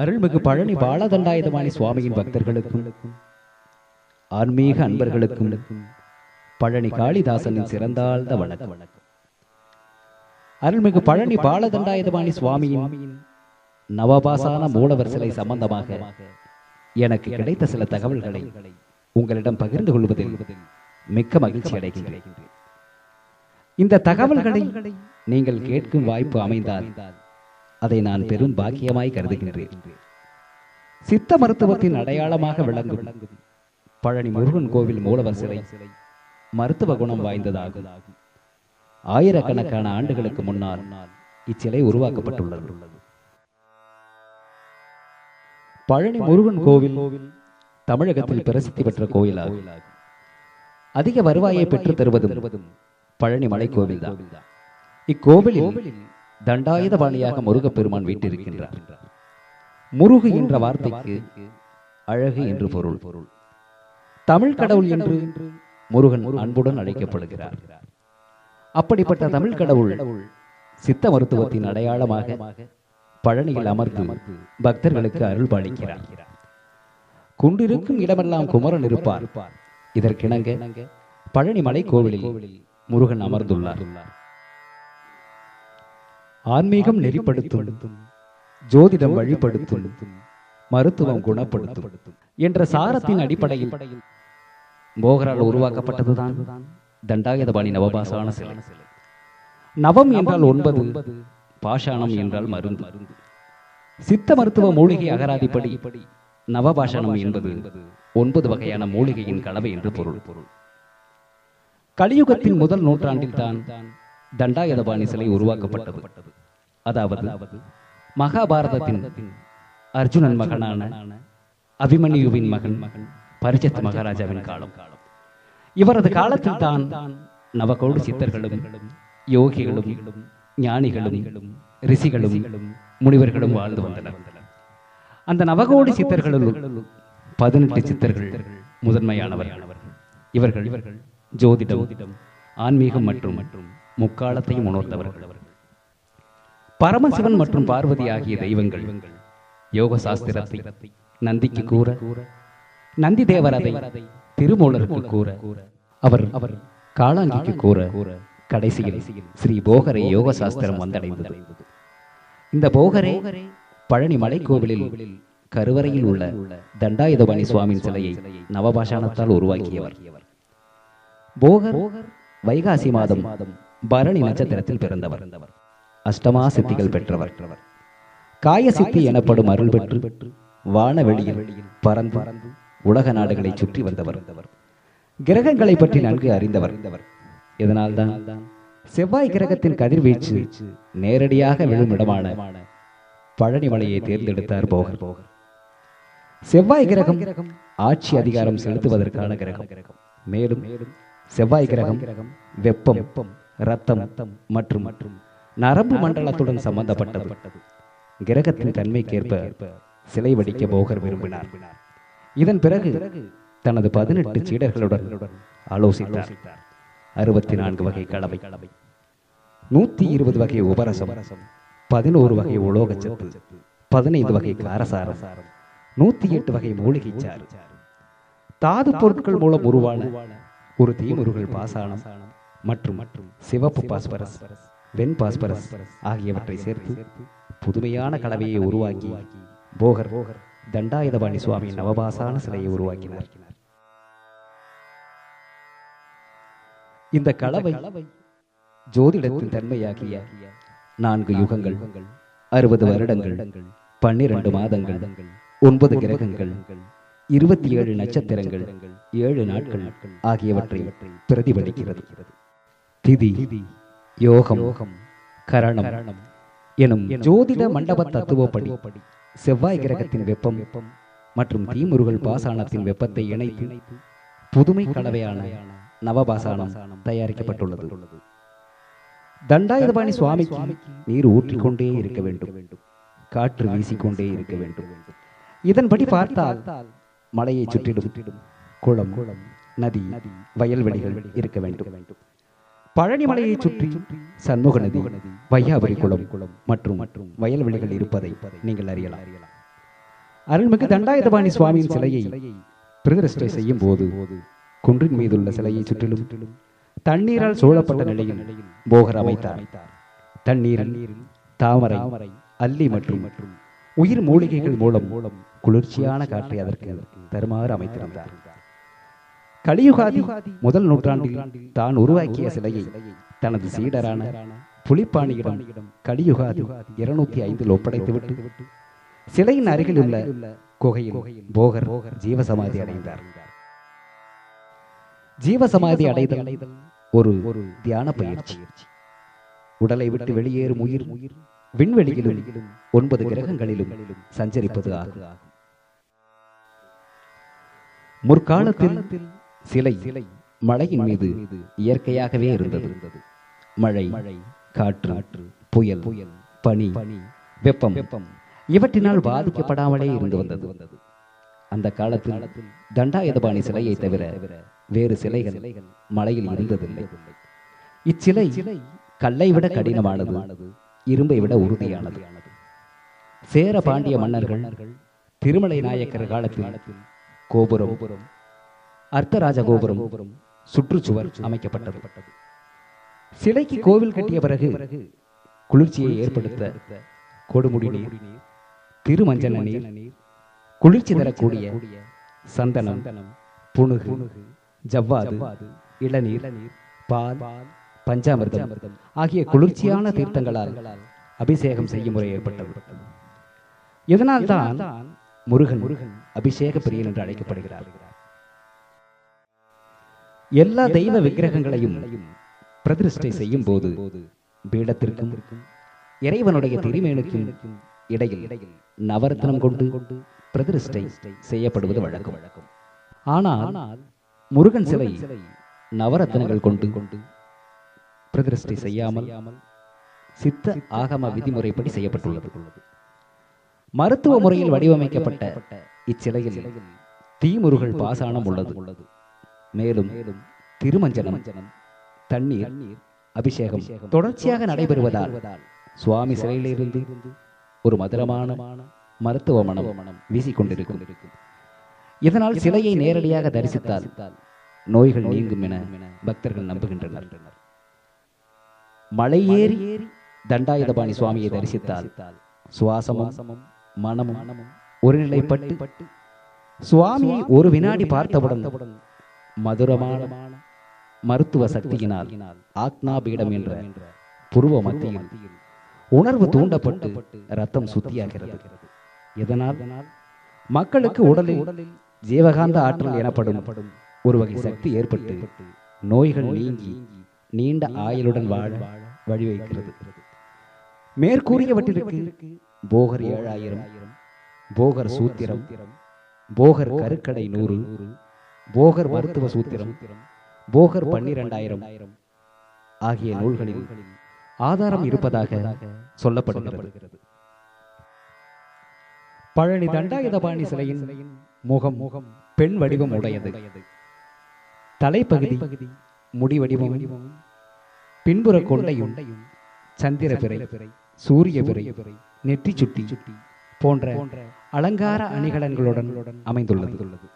அருள்மிகு பழனி பாலதண்டாயுதபாணி சுவாமியின் பக்தர்களுக்கும் ஆன்மீக அன்பர்களுக்கும் பழனி காளிதாசனின் சிறந்தாழ்ந்த வணக்கம். அருள்மிகு பழனி பாலதண்டாயுதபாணி சுவாமியின் நவபாசான மூலவர் சிலை சம்பந்தமாக எனக்கு கிடைத்த சில தகவல்களை உங்களிடம் பகிர்ந்து கொள்வதில் மிக்க மகிழ்ச்சி அடைகின்றேன். இந்த தகவல்களை நீங்கள் கேட்கும் வாய்ப்பு அமைந்தால் அதை நான் பெரும் பாக்கியமாய் கருதுகின்றேன். சித்த மருத்துவத்தின் அடையாளமாக விளங்கும் பழனி முருகன் கோவில் மூலவர் சிலை மருத்துவ குணம் வாய்ந்ததாகும். ஆயிரக்கணக்கான ஆண்டுகளுக்கு முன்னால் இச்சிலை உருவாக்கப்பட்டுள்ளது. பழனி முருகன் கோவில் தமிழகத்தில் பிரசித்தி பெற்ற கோயிலாகும். அதிக வருவாயை பெற்று தருவதும் பழனி மலை கோவில் தான். இக்கோவிலில் தண்டாயுதபாணியாக முருகப்பெருமான் வீட்டிருக்கின்றார். முருகு என்ற வார்த்தைக்கு அழகு என்று பொருள். தமிழ் கடவுள் என்று முருகன் அன்புடன் அழைக்கப்படுகிறார். அப்படிப்பட்ட தமிழ் கடவுள் சித்த மருத்துவத்தின் அடையாளமாக பழனியில் அமர்ந்து பக்தர்களுக்கு அருள் பாலிக்கிறார். குண்டிருக்கும் இடமெல்லாம் குமரன் இருப்பார். இதற்கிணங்க பழனி மலை கோவிலில் முருகன் அமர்ந்துள்ளார். ஆன்மீகம் நெறிப்படுத்தும், ஜோதிடம் வழிபடுத்தும், மருத்துவம் குணப்படுத்தும் என்ற சாரத்தின் அடிப்படையில் போகரால் உருவாக்கப்பட்டதுதான் தண்டாயுதபாணி நவபாசான சிலை. நவம் என்றால் 9, பாஷாணம் என்றால் மருந்து. சித்த மருத்துவ மூலிகை அகராதிப்படி நவபாஷாணம் என்பது 9 வகையான மூலிகையின் கலவை என்று பொருள். கலியுகத்தின் முதல் நூற்றாண்டில் தான் தண்டாயுதபாணி சிலை உருவாக்கப்பட்டது. அதாவது மகாபாரதத்தின் அர்ஜுனன் மகனான அபிமன்யுவின் மகன் பரிஜத் மகாராஜாவின் காலம். இவரது காலத்தில் தான் நவகோடி சித்தர்களும் யோகிகளும் ஞானிகளும் ரிஷிகளும் முனிவர்களும் வாழ்ந்து வந்தனர். அந்த நவகோடி சித்தர்களுள் 18 சித்தர்கள் முதன்மையானவர்கள். இவர்கள் ஜோதிடம், ஆன்மீகம் மற்றும் முக்காலத்தையும் உணர்ந்தவர்கள். பரமசிவன் மற்றும் பார்வதி ஆகிய தெய்வங்கள் யோக சாஸ்திரத்தை நந்திக்கு கூற, நந்தி தேவர் அதை திருமூலருக்கு கூற, அவர் காளாங்கிக்கு கூற, கடைசியில் ஸ்ரீ போகரை யோக சாஸ்திரம் வந்தடைந்தது. இந்த போகரே பழனி மலை கோவிலில் கருவறையில் உள்ள தண்டாயுதபாணி சுவாமியின் சிலையை நவபாஷாணத்தால் உருவாக்கியவர். போகர் வைகாசி மாதம் பரணி நட்சத்திரத்தில் பிறந்தவர். அஷ்டமா சித்திகள் பெற்றவர். காய சித்தி எனப்படும் அருள் பெற்று வானவெளியில் பறந்து உலக நாடுகளை சுற்றி வந்தவர். கிரகங்களை பற்றி நன்கு அறிந்தவர். இதனால்தான் செவ்வாய் கிரகத்தின் கதிர்வீச்சு நேரடியாக விழும் இடமான பழனி மலையை தேர்ந்தெடுத்தார் போகர். செவ்வாய் கிரகம் ஆட்சி அதிகாரம் செலுத்துவதற்கான கிரகம். மேலும் செவ்வாய் கிரகம் வெப்பம், இரத்தம் மற்றும் நரம்பு மண்டலத்துடன் சம்பந்தப்பட்டது. கிரகத்தின் தன்மைக்கேற்ப சிலை வடிக்க போகர் விரும்பினார். இதன் பிறகு தனது 18 சீடர்களுடன் ஆலோசித்தார். 64 வகை கலவை, 120 வகை உபரசம், 11 வகை உலோகச்சத்து, 15 வகை காரசாரம், 108 வகை மூலிகை சாறு, தாது பொருட்கள் மூலம் உருவான ஒரு தீமுருகல் பாசானம் மற்றும் சிவப்பு பாஸ்பரஸ், வெண் பாஸ்பரஸ் ஆகியவற்றை சேர்த்து புதுமையான கலவையை உருவாக்கி போகர் தண்டாயுதபாணி சுவாமி நவபாசான சிலையை உருவாக்கினார். இந்த கலவை ஜோதிடத்தின் தன்மையாகிய 4 யுகங்கள், 60 வருடங்கள், 12 மாதங்கள், 9 கிரகங்கள், 27 நட்சத்திரங்கள், 7 நாட்கள் ஆகியவற்றை பிரதிபலிக்கிறது. திதி, யோகம், கரணம் எனும் ஜோதிட மண்டப தத்துவப்படி செவ்வாய் கிரகத்தின் வெப்பம் மற்றும் தீமுருகல் பாசானத்தின் வெப்பத்தை இணைத்து புதுமை கலவையான நவபாசானம் தயாரிக்கப்பட்டுள்ளது. தண்டாயுதபாணி சுவாமிக்கு நீர் ஊற்றிக்கொண்டே இருக்க வேண்டும், காற்று வீசிக்கொண்டே இருக்க வேண்டும். இதன்படி பார்த்தால் மலையை சுற்றிடும் குளம், நதி, வயல்வெளிகள் இருக்க வேண்டும். பழனி மலையை சுற்றி சண்முக நதி, வையாபுரி குளம் மற்றும் வயல்வெளிகள் இருப்பதை நீங்கள் அறியலாம். அருள்மிகு தண்டாயுதபாணி சுவாமியின் சிலையை பிரதிஷ்டை செய்யும் போது குன்றின் மீதுள்ள சிலையை சுற்றிலும் தண்ணீரால் சூழப்பட்ட நிலையில் போகர் அமைத்தார். தண்ணீரில் தாமரை, அல்லி மற்றும் உயிர் மூலிகைகள் மூலம் குளிர்ச்சியான காற்றை அதற்கு தருமாறு அமைத்திருந்தார். கலியுகாதி முதல் நூற்றாண்டில் தான் உருவாக்கிய சிலையை தனது சீடரான புலிப்பாணியிடம் கலியுகாதி 205 ஒப்படைத்துவிட்டு சிலையின் அருகில் உள்ள குகையில் போகர் ஜீவசமாதி அடைந்தார். ஜீவசமாதி அடைதல் ஒரு தியான பயிற்சி. உடலை விட்டு வெளியேறும் உயிர் விண்வெளியிலும் 9 கிரகங்களிலும் சஞ்சரிப்பது ஆகும். முற்காலத்தில் சிலை மழையின் மீது இயற்கையாகவே இருந்தது. மழை, காற்று, புயல், பனி, வெப்பம் இவற்றினால் பாதிக்கப்படாமலே இருந்து வந்தது. அந்த காலத்தில் தண்டாயுதபாணி சிலையை தவிர வேறு சிலைகள் மலையில் இருந்ததில்லை. இச்சிலை கல்லை விட கடினமானது, இரும்பை விட உறுதியானது. சேர பாண்டிய மன்னர்கள் திருமலை நாயக்கர் காலத்தில் கோபுரம், அர்த்தராஜ கோபுரம், சுற்றுச்சுவர் அமைக்கப்பட்டது. சிலைக்கு கோவில் கட்டிய பிறகு குளிர்ச்சியை ஏற்படுத்த கொடுமுடி நீர், திருமஞ்சன நீர், குளிர்ச்சி தரக்கூடிய சந்தனம், புனுகு, ஜவ்வாது, இளநீர், பால், பஞ்சாமிர்தம் ஆகிய குளிர்ச்சியான தீர்த்தங்களால் அபிஷேகம் செய்யும் முறை ஏற்பட்டது. இதனால் தான் முருகன் அபிஷேக பிரியன் என்று அழைக்கப்படுகிறார். எல்லா தெய்வ விக்கிரகங்களையும் பிரதிஷ்டை செய்யும் போது பீடத்திற்கும் இறைவனுடைய திருமேனுக்கும் இடையில் நவரத்னம் கொண்டு பிரதிஷ்டை செய்யப்படுவது வழக்கம். ஆனால் முருகன் சிலை நவரத்னங்கள் கொண்டு பிரதிஷ்டை செய்யாமல் சித்த ஆகம விதிமுறைப்படி செய்யப்பட்டுள்ளது. மருத்துவ முறையில் வடிவமைக்கப்பட்ட இச்சிலையில் தீமுருகல் பாசானம் உள்ளது. மேலும் திருமஞ்சனம், தண்ணீர் அபிஷேகம் தொடர்ச்சியாக நடைபெறுவதால் சுவாமி சிலையிலிருந்து ஒரு மதுரமான மருத்துவ மனம் வீசிக்கொண்டிருக்கும். இதனால் சிலையை நேரடியாக தரிசித்தால் நோய்கள் நீங்கும் என பக்தர்கள் நம்புகின்றனர். மலையேறி தண்டாயுதபாணி சுவாமியை தரிசித்தால் சுவாசமும் மனமும் ஒருநிலைப்பட்டு சுவாமியை ஒரு வினாடி பார்த்தவுடன் மதுரமான மருத்துவ சக்தியினால் ஆக்னாபீடம் என்ற புருவ மத்தியில் உணர்வு தூண்டப்பட்டு ரத்தம் சுத்தியாகிறது. இதனால் மக்களுக்கு உடலில் ஜீவகாந்த ஆற்றல் எனப்படும் ஒரு வகை சக்தி ஏற்பட்டு நோய்கள் நீங்கி நீண்ட ஆயுளுடன் வாழ வழிவகுக்கிறது. மேற்கூறியவற்றிற்கு போகர் 7000, போகர் சூத்திரம், போகர் கருக்கடை 100, போகர் மருத்துவ சூத்திரம், போகர் 12000 ஆகிய நூல்களில் ஆதாரம் இருப்பதாக சொல்லப்படுகிறது. பழனி தண்டாயுதபாணி சிலையின் முகம் பெண் வடிவம் உடையது. தலைப்பகுதி முடி வடிவம், பின்புற கொண்டையும் சந்திர பிறை, சூரிய பிறை, நெற்றி சுட்டி போன்ற அலங்கார அணிகலன்களுடன் அமைந்துள்ளது.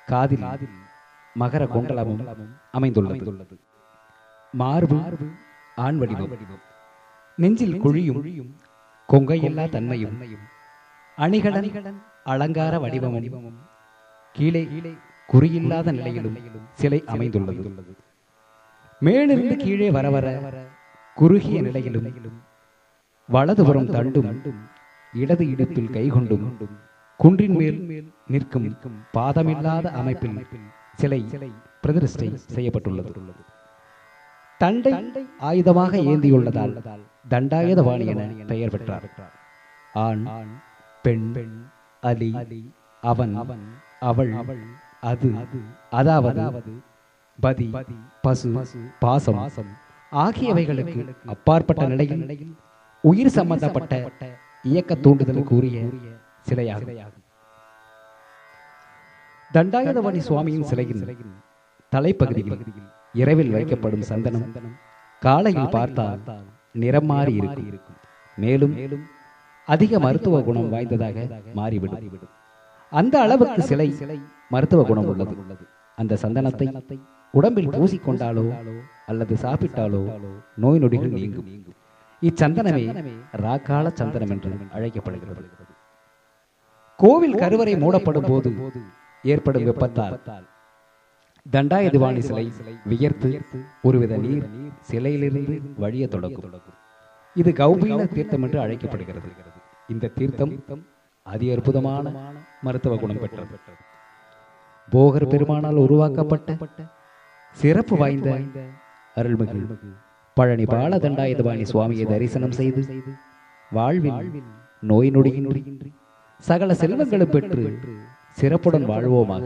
காதில் மகர குண்டலமும் அமைந்துள்ளது. மார்பு ஆண் வடிவம், நெஞ்சில் குழியும் கொங்கையில்லா தன்மையும், அணிகலன் அலங்கார வடிவமும் கீழே குறியில்லாத நிலையிலும் சிலை அமைந்துள்ளது. மேலிருந்து கீழே வர வர குறுகிய நிலையிலும் வலதுபுறம் தண்டும் இடது இடுப்பில் கைகொண்டும் குன்றின் மேல் நிற்கும் பாதமில்லாத அமைப்பில் சிலை பிரதிஷ்டை செய்யப்பட்டுள்ளது. தண்டை ஆயுதமாக ஏந்தியுள்ளதால் தண்டாயுதபாணி என பெயர் பெற்றார். ஆண், பெண், அலி, அவன், அவள், அது, அதாவது பதி, பசு, பாசம் ஆகியவைகளுக்கு அப்பாற்பட்ட நிலையில் உயிர் சம்பந்தப்பட்ட இயக்க தூண்டுதலுக்கு உரிய சிலையாகும். தண்டாயுதபாணி சுவாமியின் சிலையின் தலைப்பகுதியில் இரவில் வைக்கப்படும் சந்தனம் காலையில் பார்த்தால் நிறம் மாறி இருக்கும். மேலும் அதிக மருத்துவ குணம் வாய்ந்ததாக மாறிவிடும். அந்த அளவுக்கு சிலை மருத்துவ குணம் உள்ளது. அந்த சந்தனத்தை உடம்பில் பூசிக்கொண்டாலோ அல்லது சாப்பிட்டாலோ நோய் நொடிகள் நீங்கும். இச்சந்தனமே ராக்கால சந்தனம் என்று அழைக்கப்படுகிறது. கோவில் கருவறை மூடப்படும் போது ஏற்படும் வெப்பத்தால் தண்டாயுதபாணி சிலை வியர்த்து ஒருவித நீர் சிலையிலிருந்து வழிய தொடங்கும். இது கௌபீன தீர்த்தம் என்று அழைக்கப்படுகிறது. இந்த தீர்த்தம் அதி அற்புதமான மருத்துவ குணம் பெற்றது. போகர் பெருமானால் உருவாக்கப்பட்ட சிறப்பு வாய்ந்த அருள்மிகு பழனி பால தண்டாயுதபாணி சுவாமியை தரிசனம் செய்து வாழ்வில் நோய் நொடியின்றி சகல செல்வங்களும் பெற்று சிறப்புடன் வாழ்வோமாக.